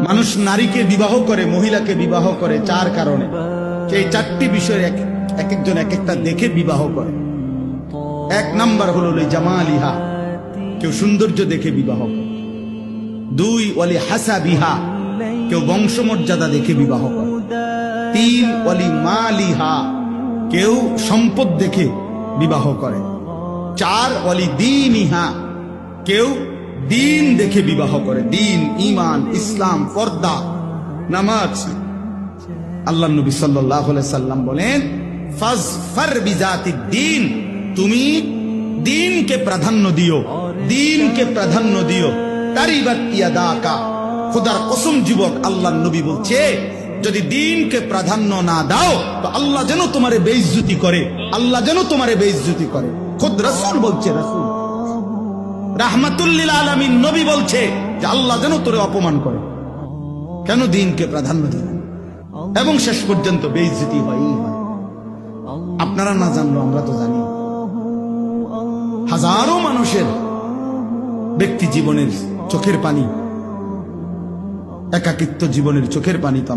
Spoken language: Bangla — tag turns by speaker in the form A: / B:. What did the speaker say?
A: মানুষ নারীকে বিবাহ করে, মহিলাকে বিবাহ করে চার কারণে। এই চারটি বিষয়ের এক একজন এক একটা দেখে বিবাহ করে। এক নাম্বার হলো জামালিহা, কেউ সৌন্দর্য দেখে বিবাহ করে। দুই, ওয়ালি হাসাবিহা, কেউ বংশমর্যাদা দেখে বিবাহ করে। তিন, ওয়ালি মালিহা, কেউ সম্পদ দেখে বিবাহ করে। চার, ওয়ালি দীনিহা, কেউ দিন দেখে বিবাহ করে। দিন, ঈমান, ইসলাম, পর্দা, নামাজ। আল্লাহ নবী সাল্লাল্লাহু আলাইহি সাল্লাম বলেন, ফাজফার বিজাতিদ দ্বীন, তুমি দিনকে প্রাধান্য দিও, দিনকে প্রাধান্য দিও। তারিবাত ইয়াদাকা, খোদার কসম যুবক, আল্লাহ নবী বলছে যদি দিনকে প্রাধান্য না দাও তো আল্লাহ যেন তোমারে বেইজ্জতি করে, আল্লাহ যেন তোমারে বেইজ্জতি করে। খুদ রাসূল বলছে, রাসূল রাহমাতুল লিল আলামিন নবী বলছে যে আল্লাহ যেন তোরে অপমান করে। কেন? দিনকে প্রাধান্য দিলেন এবং শেষ পর্যন্ত বেইজ্জতি হয়ই হয়। আপনারা না জানলো আমরা তো জানি। হাজারো মানুষের ব্যক্তি জীবনের চোখের পানি, একাকিত্ব জীবনের চোখের পানি তো